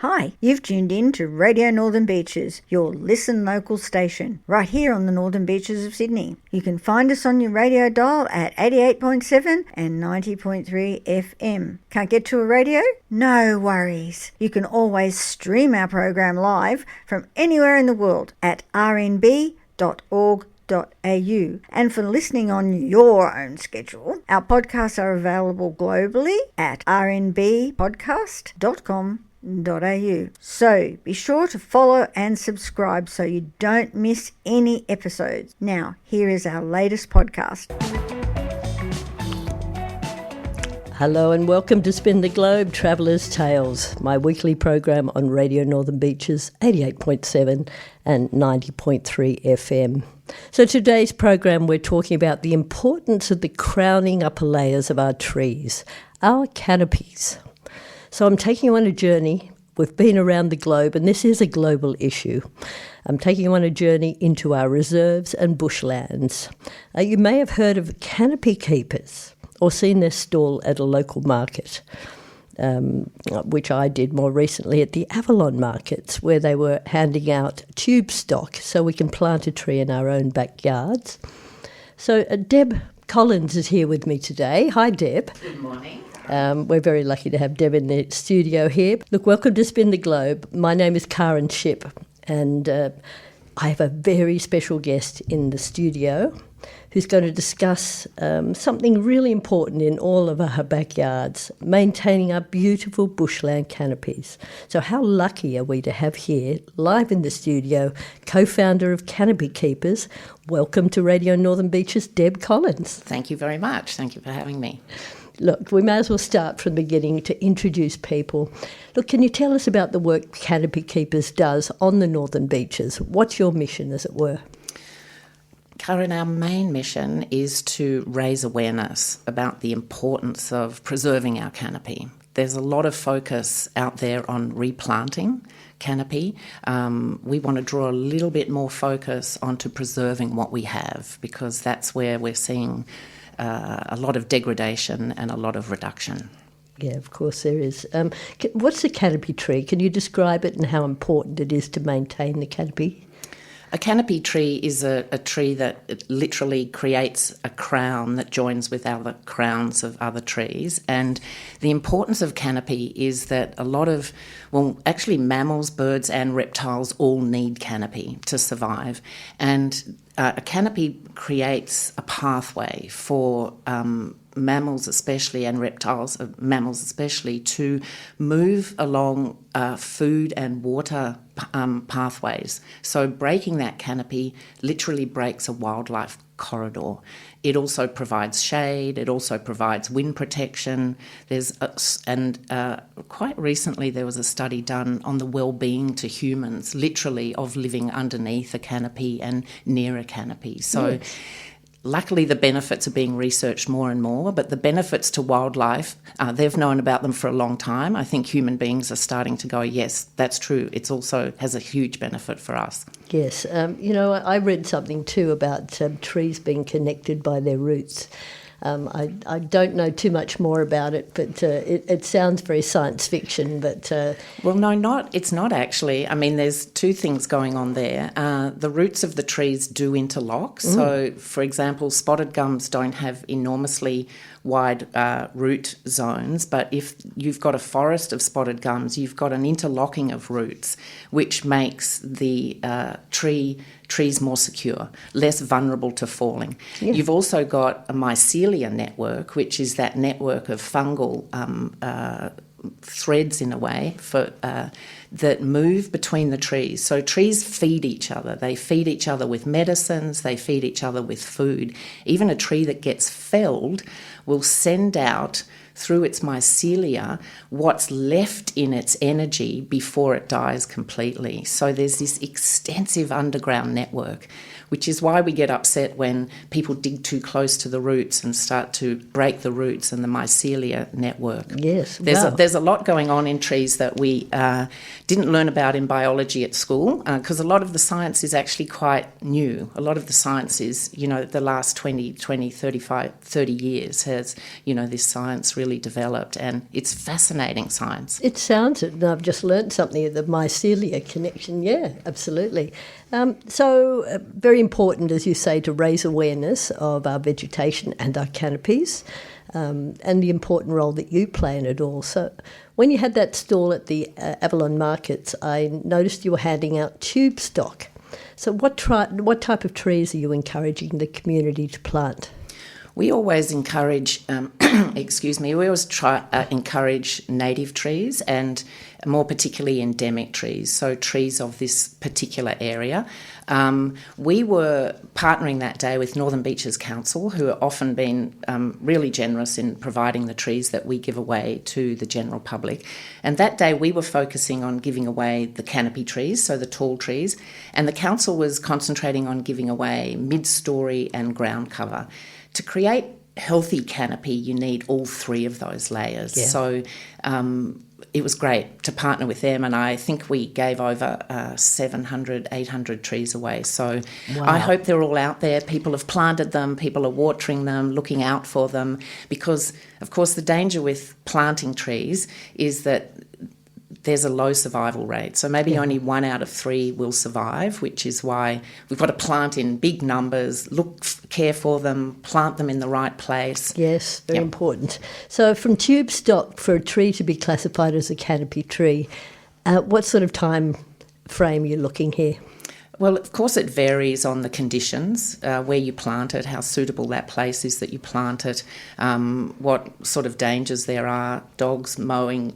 Hi, you've tuned in to Radio Northern Beaches, your Listen Local station, right here on the Northern Beaches of Sydney. You can find us on your radio dial at 88.7 and 90.3 FM. Can't get to a radio? No worries. You can always stream our program live from anywhere in the world at rnb.org.au. And for listening on your own schedule, our podcasts are available globally at rnbpodcast.com.au. So be sure to follow and subscribe so you don't miss any episodes. Now, here is our latest podcast. Hello and welcome to Spin the Globe, Traveller's Tales, my weekly program on Radio Northern Beaches, 88.7 and 90.3 FM. So today's program we're talking about the importance of the crowning upper layers of our trees, our canopies. So I'm taking you on a journey. We've been around the globe, and this is a global issue. I'm taking you on a journey into our reserves and bushlands. You may have heard of canopy keepers or seen their stall at a local market, which I did more recently at the Avalon markets, where they were handing out tube stock so we can plant a tree in our own backyards. So Deb Collins is here with me today. Hi, Deb. Good morning. We're very lucky to have Deb in the studio here. Look, welcome to Spin the Globe. My name is Caryn Shipp, and I have a very special guest in the studio who's going to discuss something really important in all of our backyards, maintaining our beautiful bushland canopies. So how lucky are we to have here, live in the studio, co-founder of Canopy Keepers. Welcome to Radio Northern Beaches, Deb Collins. Thank you very much. Thank you for having me. Look, we may as well start from the beginning to introduce people. Look, can you tell us about the work Canopy Keepers does on the Northern Beaches? What's your mission, as it were? Caryn, our main mission is to raise awareness about the importance of preserving our canopy. There's a lot of focus out there on replanting canopy. We want to draw a little bit more focus onto preserving what we have, because that's where we're seeing a lot of degradation and a lot of reduction. Yeah, of course there is. What's a canopy tree? Can you describe it and how important it is to maintain the canopy? A canopy tree is a tree that literally creates a crown that joins with other crowns of other trees. And the importance of canopy is that actually mammals, birds and reptiles all need canopy to survive. And a canopy creates a pathway for mammals especially and reptiles, mammals especially, to move along food and water pathways. So breaking that canopy literally breaks a wildlife corridor. It also provides shade, it also provides wind protection. Quite recently there was a study done on the well-being to humans, literally, of living underneath a canopy and near a canopy. So yes. Luckily, the benefits are being researched more and more, but the benefits to wildlife, they've known about them for a long time. I think human beings are starting to go, yes, that's true. It also has a huge benefit for us. Yes. I read something too about trees being connected by their roots. I don't know too much more about it, but it sounds very science fiction. But well, no, it's not actually. I mean, there's two things going on there. The roots of the trees do interlock. So, for example, spotted gums don't have enormously wide root zones, but if you've got a forest of spotted gums, you've got an interlocking of roots, which makes the trees more secure, less vulnerable to falling. Yeah. You've also got a mycelia network, which is that network of fungal threads, in a way, that move between the trees. So trees feed each other. They feed each other with medicines. They feed each other with food. Even a tree that gets felled will send out through its mycelia what's left in its energy before it dies completely. So there's this extensive underground network, which is why we get upset when people dig too close to the roots and start to break the roots and the mycelia network. Yes, there's a lot going on in trees that we didn't learn about in biology at school, because a lot of the science is actually quite new. A lot of the science is, the last 20, 30 years has, this science really really developed, and it's fascinating science. It sounds it, and I've just learnt something, the mycelia connection. Yeah, absolutely. Very important, as you say, to raise awareness of our vegetation and our canopies, and the important role that you play in it all. So when you had that stall at the Avalon Markets, I noticed you were handing out tube stock. So what type of trees are you encouraging the community to plant? We always encourage, encourage native trees, and more particularly endemic trees, so trees of this particular area. We were partnering that day with Northern Beaches Council, who have often been really generous in providing the trees that we give away to the general public. And that day we were focusing on giving away the canopy trees, so the tall trees, and the council was concentrating on giving away mid-storey and ground cover. To create healthy canopy, you need all three of those layers. Yeah. So it was great to partner with them, and I think we gave over 700, 800 trees away. So wow. I hope they're all out there. People have planted them, people are watering them, looking out for them, because, of course, the danger with planting trees is that there's a low survival rate. So maybe only 1 out of 3 will survive, which is why we've got to plant in big numbers, care for them, plant them in the right place. Yes, very important. So from tube stock, for a tree to be classified as a canopy tree, what sort of time frame are you looking here? Well, of course, it varies on the conditions, where you plant it, how suitable that place is that you plant it, what sort of dangers there are, dogs mowing,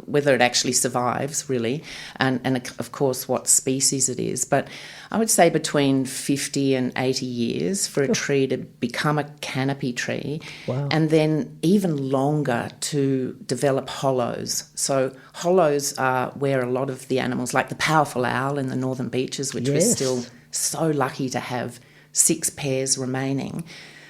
whether it actually survives, really, and of course, what species it is. But I would say between 50 and 80 years for a tree to become a canopy tree. Wow. And then even longer to develop hollows. So hollows are where a lot of the animals, like the powerful owl in the Northern Beaches, which we're still so lucky to have 6 pairs remaining.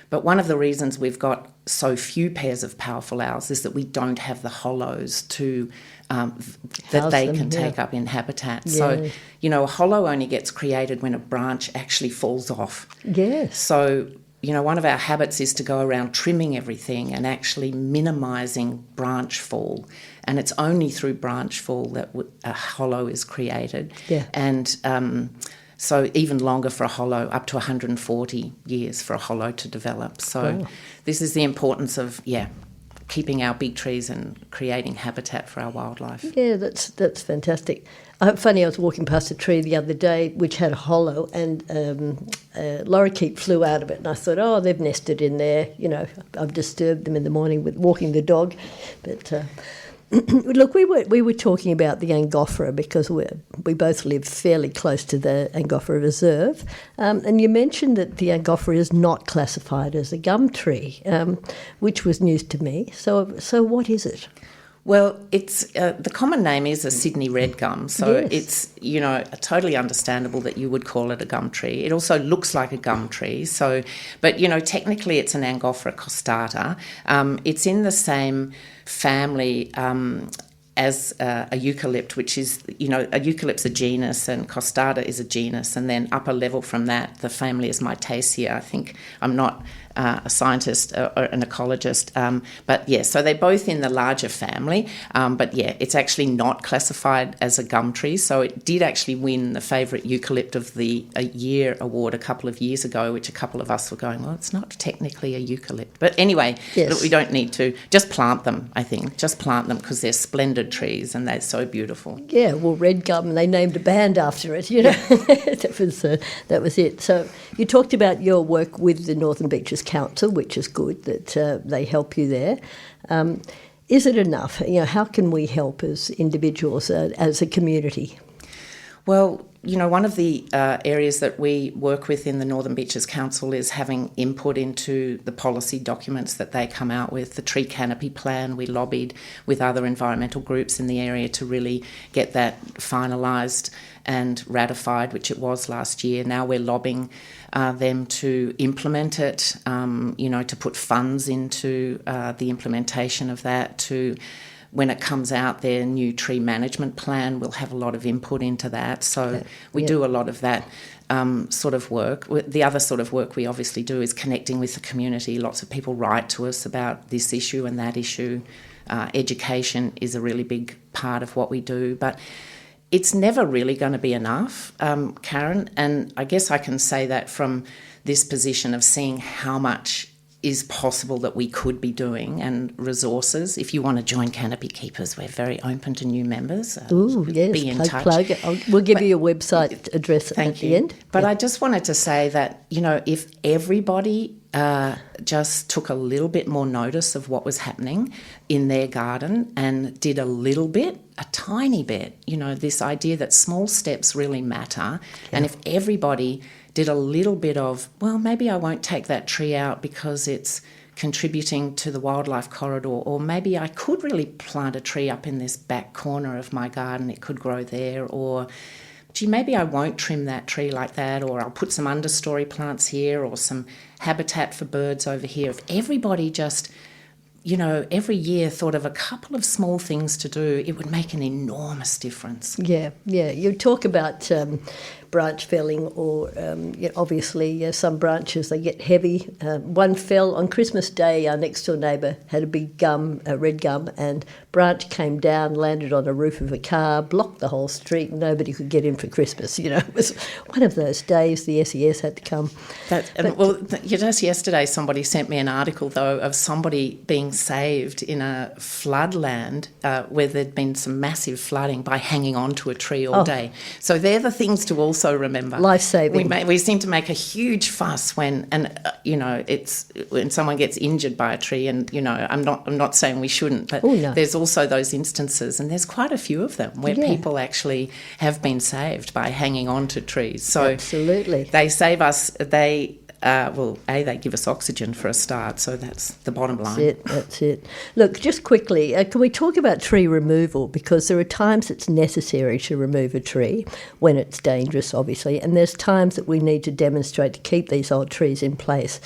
But one of the reasons we've got so few pairs of powerful owls is that we don't have the hollows to that they can take up in habitat. Yeah. So, a hollow only gets created when a branch actually falls off. Yes. So, one of our habits is to go around trimming everything and actually minimising branch fall. And it's only through branch fall that a hollow is created. Yeah. And so even longer for a hollow, up to 140 years for a hollow to develop. So this is the importance of, keeping our big trees and creating habitat for our wildlife. Yeah, that's fantastic. Funny, I was walking past a tree the other day which had a hollow, and a lorikeet flew out of it, and I thought, they've nested in there. I've disturbed them in the morning with walking the dog. But look, we were talking about the Angophora because we both live fairly close to the Angophora Reserve, and you mentioned that the Angophora is not classified as a gum tree, which was news to me. So what is it? Well, it's the common name is a Sydney red gum, so it's totally understandable that you would call it a gum tree. It also looks like a gum tree, but technically it's an Angophora costata. It's in the same family as a eucalypt, which is, a eucalypt's a genus and costata is a genus, and then upper level from that, the family is Mytaceae. I think I'm not a scientist or an ecologist, but so they're both in the larger family, but it's actually not classified as a gum tree. So it did actually win the favourite eucalypt of the year award a couple of years ago, which a couple of us were going, well, it's not technically a eucalypt. But anyway, we don't need to just plant them, I think, because they're splendid trees and they're so beautiful. Yeah, well, red gum, they named a band after it, that was it. So you talked about your work with the Northern Beaches Council, which is good that they help you there. Is it enough? How can we help as individuals, as a community? Well, one of the areas that we work with in the Northern Beaches Council is having input into the policy documents that they come out with. The tree canopy plan, we lobbied with other environmental groups in the area to really get that finalised and ratified, which it was last year. Now we're lobbying them to implement it, to put funds into the implementation of that, to when it comes out, their new tree management plan will have a lot of input into that. So we do a lot of that sort of work. The other sort of work we obviously do is connecting with the community. Lots of people write to us about this issue and that issue. Education is a really big part of what we do, but it's never really going to be enough, Caryn, and I guess I can say that from this position of seeing how much is possible that we could be doing and resources. If you want to join Canopy Keepers, we're very open to new members. Ooh, yes, be in touch. Plug. We'll give you a website address at the end. But I just wanted to say that, if everybody just took a little bit more notice of what was happening in their garden and did a tiny bit, this idea that small steps really matter. Yeah. And if everybody did a little bit of, well, maybe I won't take that tree out because it's contributing to the wildlife corridor, or maybe I could really plant a tree up in this back corner of my garden, it could grow there, or gee, maybe I won't trim that tree like that, or I'll put some understory plants here or some habitat for birds over here. If everybody just, every year thought of a couple of small things to do, it would make an enormous difference. Yeah. You talk about branch felling, or obviously some branches, they get heavy. One fell on Christmas Day. Our next door neighbour had a big red gum, and branch came down, landed on the roof of a car, blocked the whole street, and nobody could get in for Christmas. It was one of those days the SES had to come. Just yesterday somebody sent me an article, though, of somebody being saved in a floodland where there'd been some massive flooding by hanging on to a tree all day. So they're the things to also remember. Life-saving. We seem to make a huge fuss when it's when someone gets injured by a tree, and I'm not saying we shouldn't, but there's also those instances, and there's quite a few of them where people actually have been saved by hanging on to trees. So absolutely, they save us. They give us oxygen for a start, so that's the bottom line. That's it. Look, just quickly, can we talk about tree removal? Because there are times it's necessary to remove a tree when it's dangerous, obviously, and there's times that we need to demonstrate to keep these old trees in place.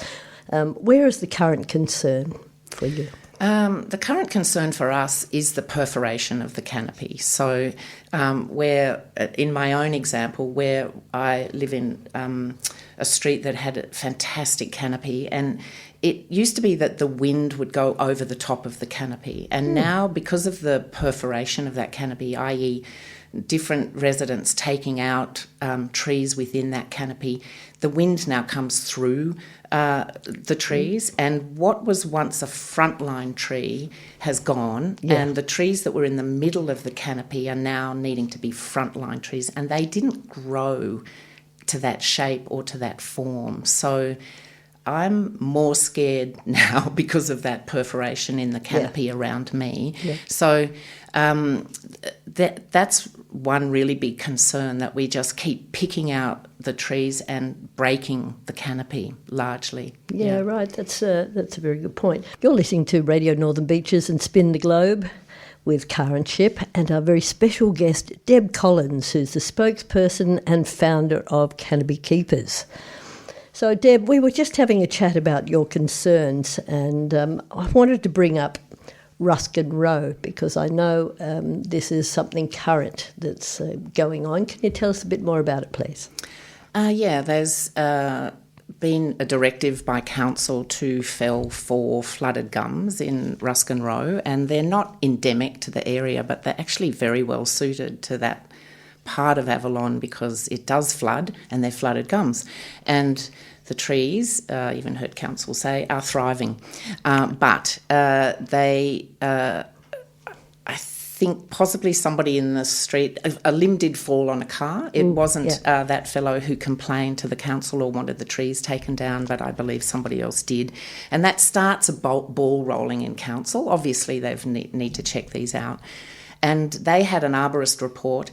Where is the current concern for you? The current concern for us is the perforation of the canopy. So where, in my own example, where I live in a street that had a fantastic canopy, and it used to be that the wind would go over the top of the canopy. And now, because of the perforation of that canopy, i.e. different residents taking out trees within that canopy, the wind now comes through the trees, and what was once a frontline tree has gone, and the trees that were in the middle of the canopy are now needing to be frontline trees, and they didn't grow to that shape or to that form. So I'm more scared now because of that perforation in the canopy around me. Yeah. So that's one really big concern, that we just keep picking out the trees and breaking the canopy largely. Yeah, right. That's a very good point. You're listening to Radio Northern Beaches and Spin the Globe with Caryn Shipp and our very special guest, Deb Collins, who's the spokesperson and founder of Canopy Keepers. So, Deb, we were just having a chat about your concerns, and I wanted to bring up Ruskin Row because I know this is something current that's going on. Can you tell us a bit more about it, please? There's been a directive by council to fell 4 flooded gums in Ruskin Row, and they're not endemic to the area, but they're actually very well suited to that part of Avalon because it does flood, and they're flooded gums. And the trees, even heard council say, are thriving. But they, I think possibly somebody in the street, a limb did fall on a car. It wasn't that fellow who complained to the council or wanted the trees taken down, but I believe somebody else did. And that starts a ball rolling in council. Obviously, they need to check these out. And they had an arborist report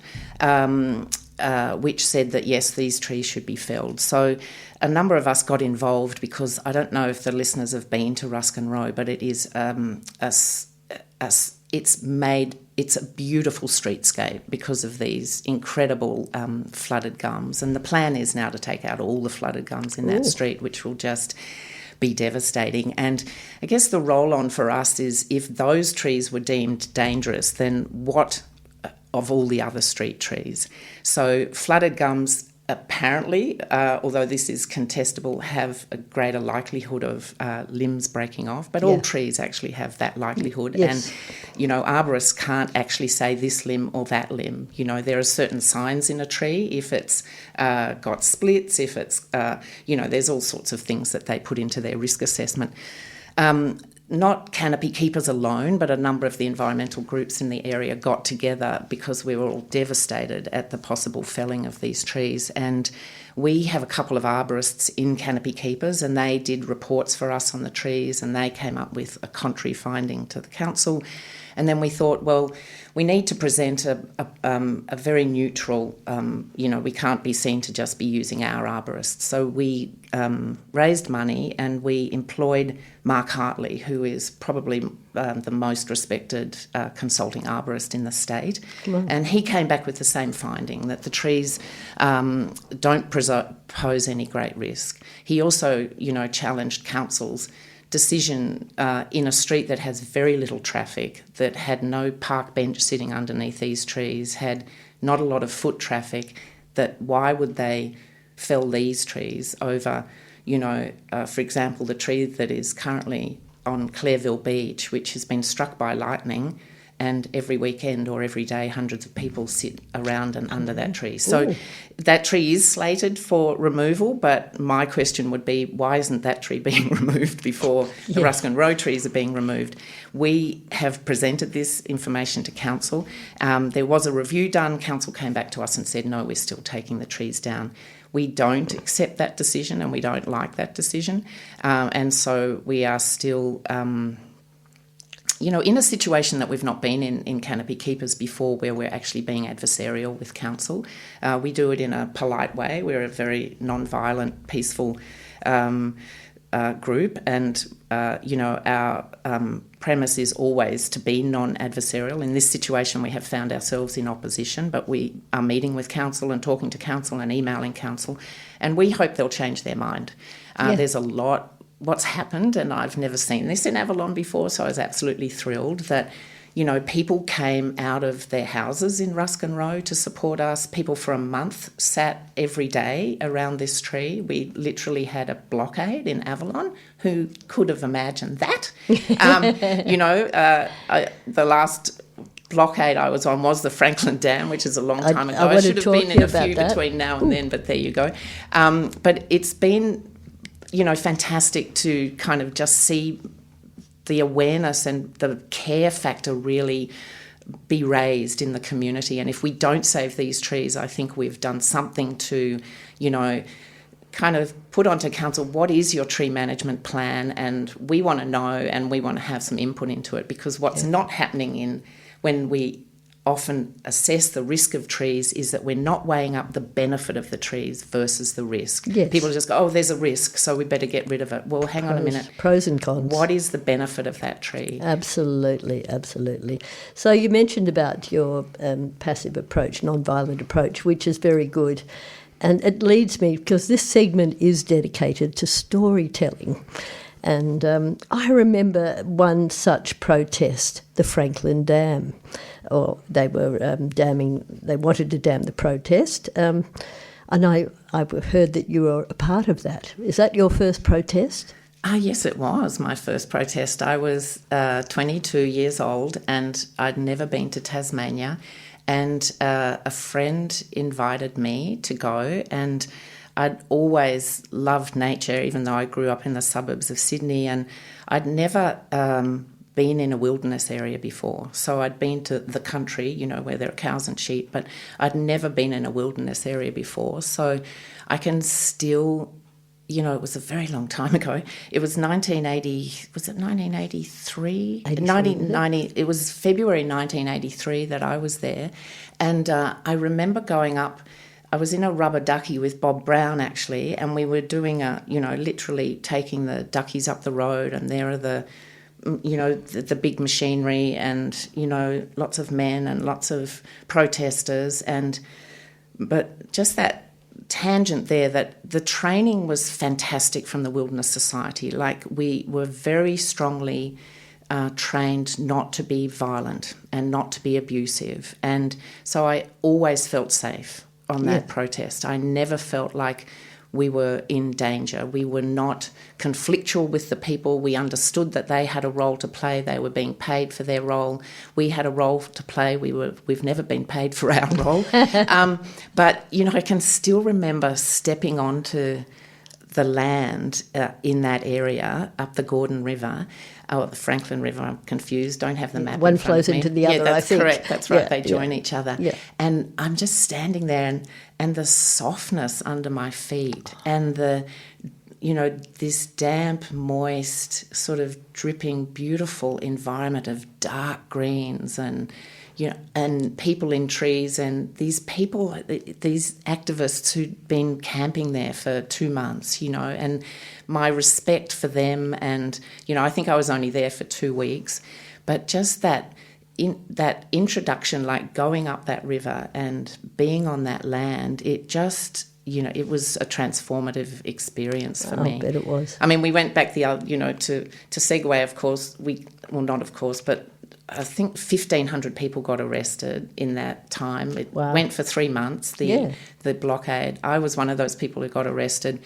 which said that, yes, these trees should be felled. So a number of us got involved because I don't know if the listeners have been to Ruskin Row, but it is it's a beautiful streetscape because of these incredible flooded gums. And the plan is now to take out all the flooded gums in that street, which will just be devastating. And I guess the roll-on for us is if those trees were deemed dangerous, then what of all the other street trees? So flooded gums apparently, although this is contestable, have a greater likelihood of limbs breaking off, but all trees actually have that likelihood. Yes. And, arborists can't actually say this limb or that limb. There are certain signs in a tree. If it's got splits, if it's, there's all sorts of things that they put into their risk assessment. Not canopy keepers alone, but a number of the environmental groups in the area got together because we were all devastated at the possible felling of these trees. And we have a couple of arborists in canopy keepers, and they did reports for us on the trees, and they came up with a contrary finding to the council. And then we thought, well, we need to present a very neutral, we can't be seen to just be using our arborists. So we raised money and we employed Mark Hartley, who is probably the most respected consulting arborist in the state. And he came back with the same finding, that the trees don't pose any great risk. He also, challenged council's decision in a street that has very little traffic, that had no park bench sitting underneath these trees, had not a lot of foot traffic, that why would they fell these trees over, for example, the tree that is currently on Clareville Beach, which has been struck by lightning, and every weekend or every day hundreds of people sit around and under that tree. So that tree is slated for removal, but my question would be, why isn't that tree being removed before the Ruskin Road trees are being removed? We have presented this information to council. There was a review done. Council came back to us and said, no, we're still taking the trees down. We don't accept that decision and we don't like that decision. And so we are still... in a situation that we've not been in canopy keepers before, where we're actually being adversarial with council. We do it in a polite way. We're a very non-violent, peaceful group, and our premise is always to be non-adversarial. In this situation, we have found ourselves in opposition, but we are meeting with council and talking to council and emailing council, and we hope they'll change their mind. There's a lot what's happened, and I've never seen this in Avalon before, so I was absolutely thrilled that, people came out of their houses in Ruskin Row to support us. People for a month sat every day around this tree. We literally had a blockade in Avalon. Who could have imagined that? The last blockade I was on was the Franklin Dam, which is a long time ago. I should have been in a few between now and then, but there you go. But it's been... fantastic to kind of just see the awareness and the care factor really be raised in the community. And if we don't save these trees, I think we've done something to, kind of put onto council, what is your tree management plan? And we want to know, and we want to have some input into it, because what's not happening when we often assess the risk of trees is that we're not weighing up the benefit of the trees versus the risk. Yes. People just go, oh, there's a risk, so we better get rid of it. Well, hang on a minute. Pros and cons. What is the benefit of that tree? Absolutely, absolutely. So you mentioned about your passive approach, non-violent approach, which is very good. And it leads me, because this segment is dedicated to storytelling. And I remember one such protest, the Franklin Dam. Or they were they wanted to dam the protest. And I heard that you were a part of that. Is that your first protest? Yes, it was my first protest. I was 22 years old and I'd never been to Tasmania. And a friend invited me to go, and I'd always loved nature, even though I grew up in the suburbs of Sydney, and I'd never been in a wilderness area before. So I'd been to the country, where there are cows and sheep, but I'd never been in a wilderness area before. So I can still, it was a very long time ago. It was 1983? 1990. It was February 1983 that I was there. And I remember going up. I was in a rubber ducky with Bob Brown, actually, and we were doing literally taking the duckies up the road, and there are the big machinery and, lots of men and lots of protesters. But just that tangent there that the training was fantastic from the Wilderness Society. Like, we were very strongly trained not to be violent and not to be abusive. And so I always felt safe on that protest. I never felt like we were in danger. We were not conflictual with the people. We understood that they had a role to play. They were being paid for their role. We had a role to play. We've never been paid for our role. But, I can still remember stepping onto the land in that area up the Gordon River. Oh, the Franklin River, I'm confused. Don't have the map. One flows into the other, that's I think. Correct. That's right. They join each other. Yeah. And I'm just standing there and the softness under my feet and this damp, moist, sort of dripping, beautiful environment of dark greens and people in trees, and these activists who'd been camping there for 2 months, and my respect for them. And, I think I was only there for 2 weeks, but just that introduction, like going up that river and being on that land, it just, it was a transformative experience for me. I bet it was. I mean, we went back to Segway, of course. Not of course, but I think 1,500 people got arrested in that time. It went for 3 months, the blockade. I was one of those people who got arrested.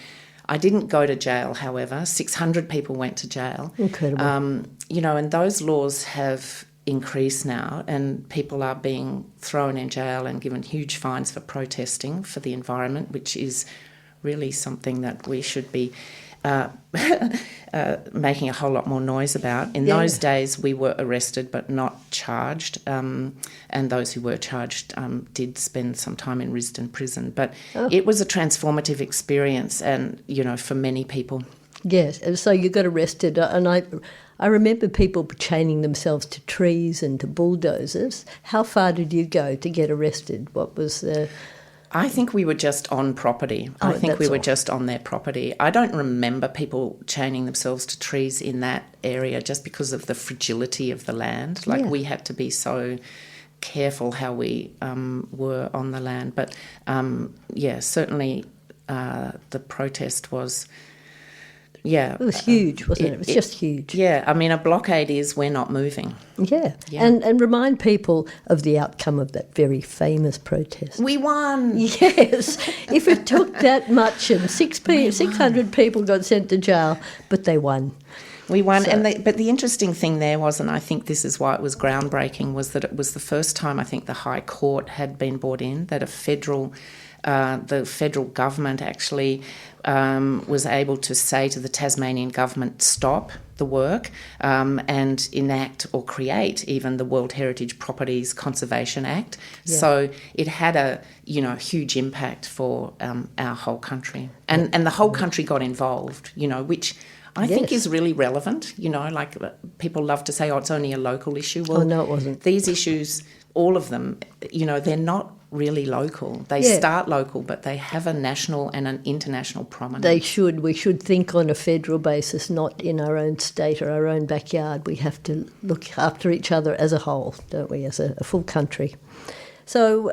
I didn't go to jail, however. 600 people went to jail. Incredible. And those laws have increased now, and people are being thrown in jail and given huge fines for protesting for the environment, which is really something that we should be making a whole lot more noise about. In those days, we were arrested but not charged, and those who were charged did spend some time in Risdon prison. But it was a transformative experience, and, for many people. Yes, and so you got arrested, and I remember people chaining themselves to trees and to bulldozers. How far did you go to get arrested? What was the... I think we were just on property. I think we were just on their property. I don't remember people chaining themselves to trees in that area just because of the fragility of the land. Like, we had to be so careful how we were on the land. But, certainly the protest was... Yeah. It was huge, wasn't it? It was just huge. Yeah. I mean, a blockade is we're not moving. Yeah. And remind people of the outcome of that very famous protest. We won. Yes. If it took that much and 600 people got sent to jail, but they won. We won. So, but the interesting thing there was, and I think this is why it was groundbreaking, was that it was the first time I think the High Court had been brought in, that the federal government actually was able to say to the Tasmanian government, stop the work and enact or create even the World Heritage Properties Conservation Act. Yeah. So it had a huge impact for our whole country. And the whole country got involved, which I think is really relevant. Like people love to say, it's only a local issue. Well, no, it wasn't. These issues, all of them, they're not really local. They start local, but they have a national and an international prominence. They should. We should think on a federal basis, not in our own state or our own backyard. We have to look after each other as a whole, don't we, as a full country. So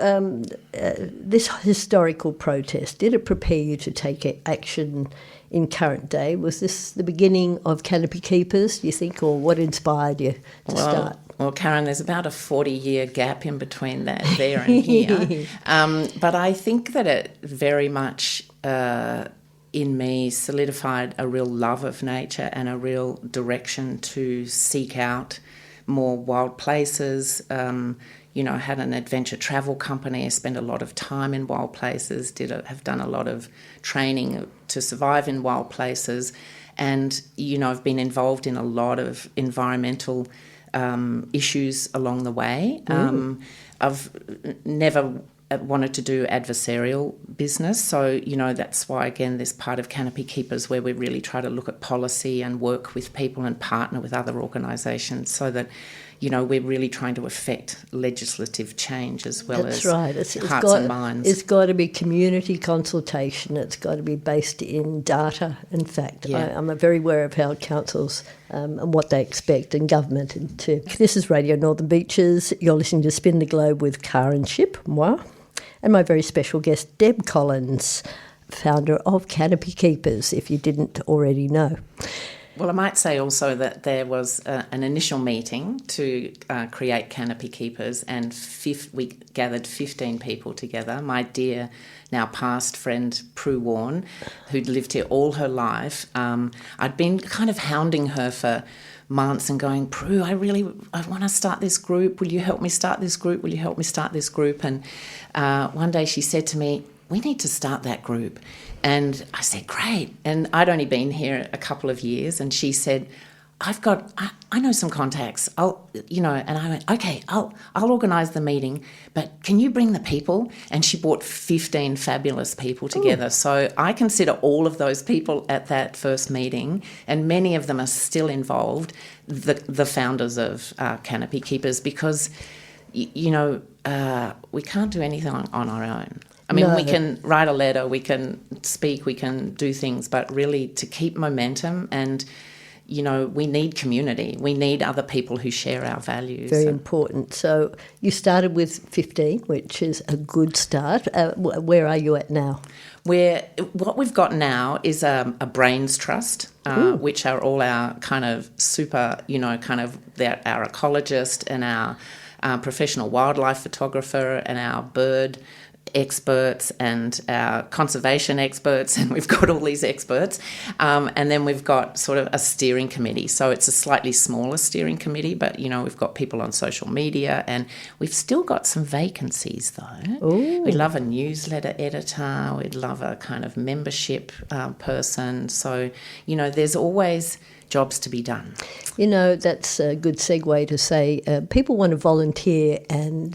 this historical protest, did it prepare you to take action in current day? Was this the beginning of Canopy Keepers, do you think, or what inspired you to start? Well, Caryn, there's about a 40-year gap in between that there and here. But I think that it very much, in me, solidified a real love of nature and a real direction to seek out more wild places. I had an adventure travel company. I spent a lot of time in wild places, have done a lot of training to survive in wild places. And, I've been involved in a lot of environmental issues along the way. I've never wanted to do adversarial business. So, that's why, again, this part of Canopy Keepers where we really try to look at policy and work with people and partner with other organisations so that, we're really trying to affect legislative change as well as hearts and minds. It's got to be community consultation. It's got to be based in data, in fact. Yeah. I'm very aware of how councils and what they expect and government too. This is Radio Northern Beaches. You're listening to Spin the Globe with Caryn Shipp, moi. and my very special guest, Deb Collins, founder of Canopy Keepers, if you didn't already know. Well, I might say also that there was an initial meeting to create Canopy Keepers, and we gathered 15 people together. My dear, now past friend, Prue Warren, who'd lived here all her life. I'd been kind of hounding her for months and going, Prue, I want to start this group. Will you help me start this group? Will you help me start this group? And one day she said to me, we need to start that group. And I said, great. And I'd only been here a couple of years, and she said, I know some contacts. And I went, okay, I'll organise the meeting, but can you bring the people? And she brought 15 fabulous people together. Ooh. So I consider all of those people at that first meeting, and many of them are still involved, the founders of Canopy Keepers, because, we can't do anything on our own. I mean, we can write a letter, we can speak, we can do things, but really to keep momentum and, we need community. We need other people who share our values. Very important. So you started with 15, which is a good start. Where are you at now? What we've got now is a brains trust, which are all our kind of super, our ecologist and our professional wildlife photographer and our bird experts and our conservation experts, and we've got all these experts, and then we've got sort of a steering committee. So it's a slightly smaller steering committee, but we've got people on social media, and we've still got some vacancies though. Ooh. We'd love a newsletter editor, we'd love a kind of membership person. So there's always jobs to be done. That's a good segue to say people want to volunteer and,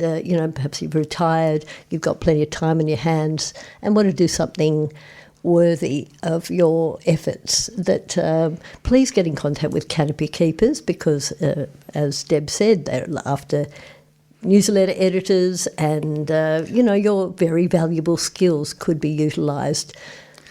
perhaps you've retired, you've got plenty of time in your hands and want to do something worthy of your efforts, that please get in contact with Canopy Keepers because, as Deb said, they're after newsletter editors and, your very valuable skills could be utilised.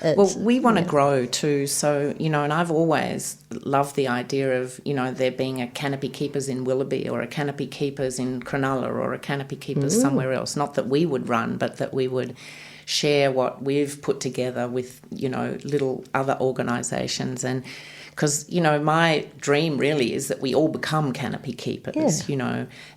Well, we want to grow too, so, and I've always loved the idea of, there being a Canopy Keepers in Willoughby or a Canopy Keepers in Cronulla or a Canopy Keepers somewhere else. Not that we would run, but that we would share what we've put together with, little other organisations. And because, my dream really is that we all become Canopy Keepers,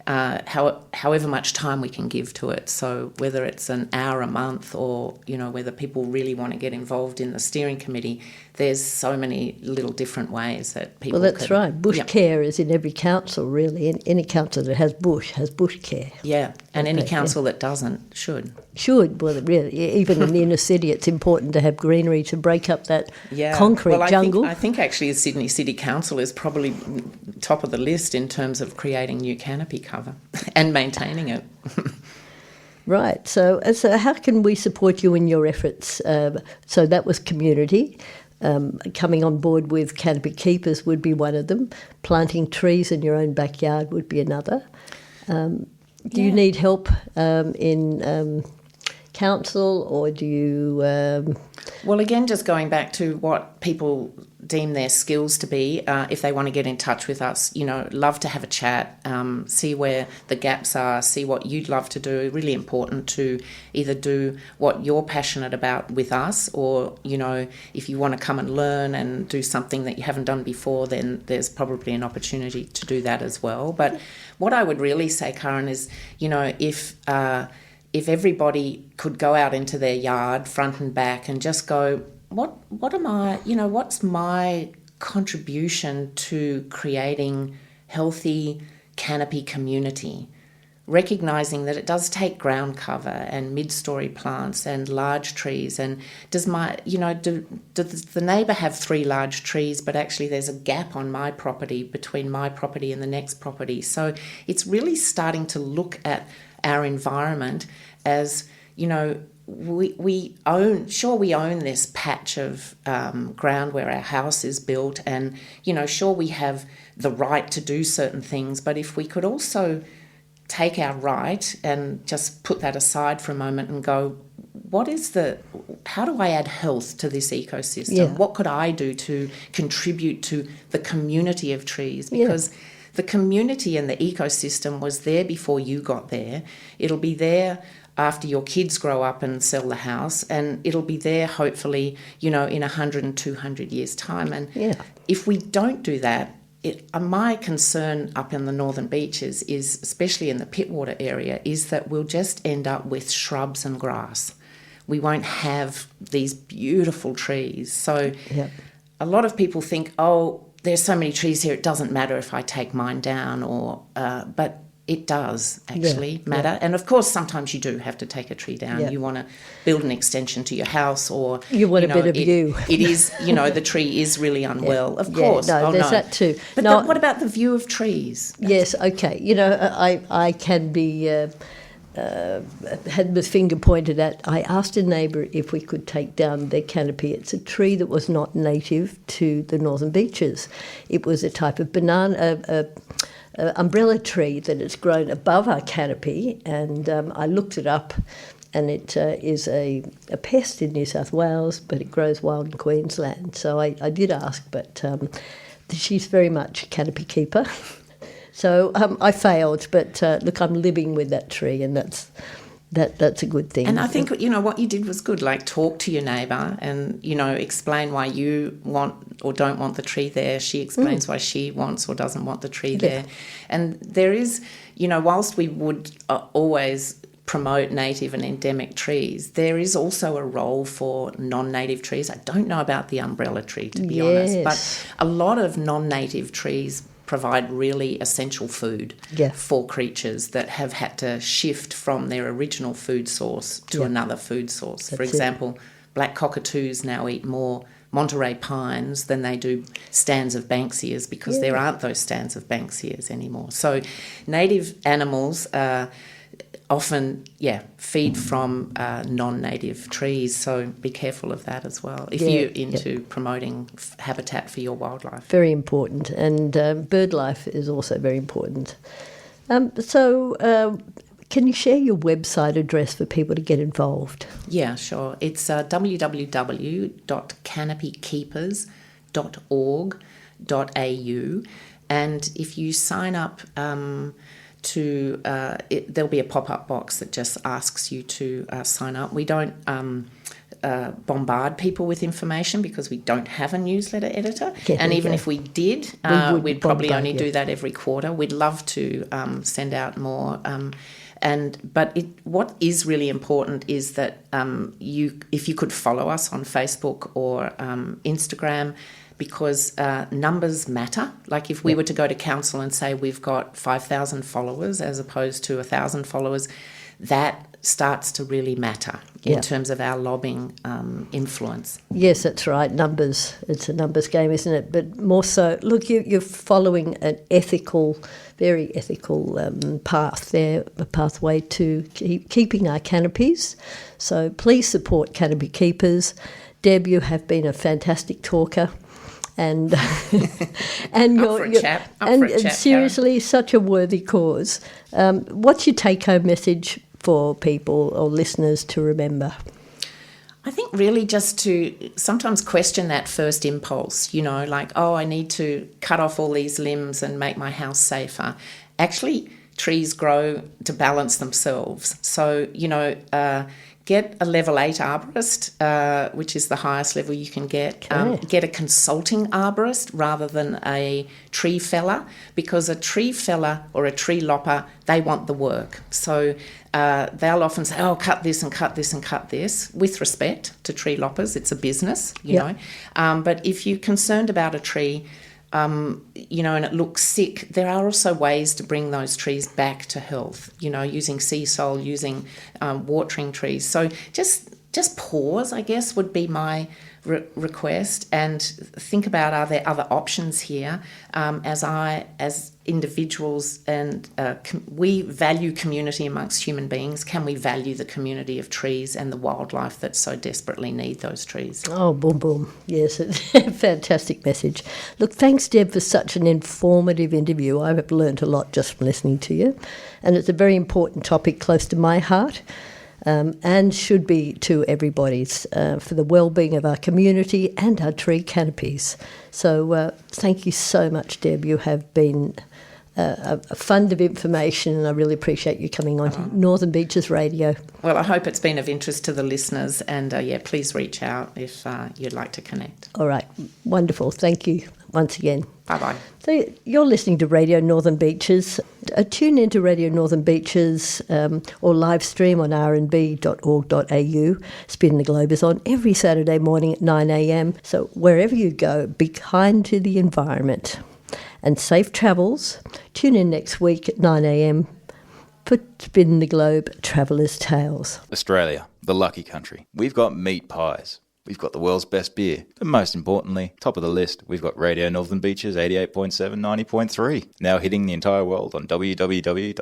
however much time we can give to it. So whether it's an hour a month or, whether people really want to get involved in the steering committee, there's so many little different ways that people right. Bush care is in every council, really. In any council that has bush care. Yeah, and any council that doesn't should. Well, really, even in the inner city, it's important to have greenery to break up that concrete jungle. I think actually Sydney City Council is probably top of the list in terms of creating new canopy cover and maintaining it. Right. So how can we support you in your efforts? So that was community. Coming on board with Canopy Keepers would be one of them. Planting trees in your own backyard would be another. Do you need help in council, or do you... Well, again, just going back to what people deem their skills to be, if they want to get in touch with us, love to have a chat, see where the gaps are, see what you'd love to do. Really important to either do what you're passionate about with us, or, if you want to come and learn and do something that you haven't done before, then there's probably an opportunity to do that as well. But what I would really say, Caryn, is, if everybody could go out into their yard, front and back, and just go, what am I, what's my contribution to creating healthy canopy community? Recognising that it does take ground cover and mid-storey plants and large trees. And does the neighbour have 3 large trees, but actually there's a gap on my property between my property and the next property? So it's really starting to look at our environment as, we own this patch of ground where our house is built, and, sure, we have the right to do certain things, but if we could also take our right and just put that aside for a moment and go, how do I add health to this ecosystem? Yeah. What could I do to contribute to the community of trees? Because the community and the ecosystem was there before you got there. It'll be there after your kids grow up and sell the house, and it'll be there hopefully, in 100 and 200 years' time. And if we don't do that, my concern up in the Northern Beaches is, especially in the Pittwater area, is that we'll just end up with shrubs and grass. We won't have these beautiful trees. So a lot of people think, there's so many trees here, it doesn't matter if I take mine down, but it does actually matter. And of course, sometimes you do have to take a tree down. You want to build an extension to your house, or you want a bit of view. It is, the tree is really unwell. Of course. There's that too. But what about the view of trees? Yes, okay. I can be had the finger pointed at. I asked a neighbour if we could take down their canopy. It's a tree that was not native to the Northern Beaches. It was a type of umbrella tree that has grown above our canopy, and I looked it up, and it is a pest in New South Wales, but it grows wild in Queensland. So I did ask, but she's very much a canopy keeper. So I failed, but look, I'm living with that tree, and that's a good thing. And I think, what you did was good, like talk to your neighbour and, explain why you want or don't want the tree there. She explains why she wants or doesn't want the tree there. And there is, whilst we would always promote native and endemic trees, there is also a role for non-native trees. I don't know about the umbrella tree, to be honest, but a lot of non-native trees provide really essential food for creatures that have had to shift from their original food source to another food source. For example, black cockatoos now eat more Monterey pines than they do stands of Banksias, because there aren't those stands of Banksias anymore. So native animals often feed from non-native trees, so be careful of that as well if you're into promoting habitat for your wildlife. Very important, and bird life is also very important. Can you share your website address for people to get involved? Yeah, sure. It's www.canopy-keepers.org.au, and if you sign up there'll be a pop-up box that just asks you to sign up. We don't bombard people with information because we don't have a newsletter editor. And even if we did, we'd probably only do that every quarter. We'd love to send out more. But what is really important is that if you could follow us on Facebook or Instagram, because numbers matter. Like if we were to go to council and say we've got 5,000 followers as opposed to 1,000 followers, that starts to really matter in terms of our lobbying influence. Yes, that's right. Numbers. It's a numbers game, isn't it? But more so, look, you're following an very ethical path there, a pathway to keeping our canopies. So please support Canopy Keepers. Deb, you have been a fantastic talker. And seriously, such a worthy cause. What's your take-home message for people or listeners to remember? I think really just to sometimes question that first impulse, like, I need to cut off all these limbs and make my house safer. Actually, trees grow to balance themselves. So, get a level 8 arborist, which is the highest level you can get. Get a consulting arborist rather than a tree feller, because a tree feller or a tree lopper, they want the work. So they'll often say, cut this and cut this and cut this, with respect to tree loppers. It's a business, you know. But if you're concerned about a tree, and it looks sick, there are also ways to bring those trees back to health, using sea salt, using watering trees. So just pause, I guess, would be my request, and think about, are there other options here? As individuals, and we value community amongst human beings, can we value the community of trees and the wildlife that so desperately need those trees? Oh, boom, boom. Yes, it's a fantastic message. Look, thanks, Deb, for such an informative interview. I have learnt a lot just from listening to you, and it's a very important topic close to my heart. And should be to everybody's, for the well-being of our community and our tree canopies. So thank you so much, Deb. You have been a fund of information, and I really appreciate you coming on to Northern Beaches Radio. Well, I hope it's been of interest to the listeners, and please reach out if you'd like to connect. All right, wonderful. Thank you once again. Bye-bye. So you're listening to Radio Northern Beaches. Tune into Radio Northern Beaches or live stream on rnb.org.au. Spin the Globe is on every Saturday morning at 9 a.m. So wherever you go, be kind to the environment. And safe travels. Tune in next week at 9 a.m. for Spin the Globe Traveller's Tales. Australia, the lucky country. We've got meat pies. We've got the world's best beer. But most importantly, top of the list, we've got Radio Northern Beaches 88.7, 90.3. Now hitting the entire world on www.rnb.org.au.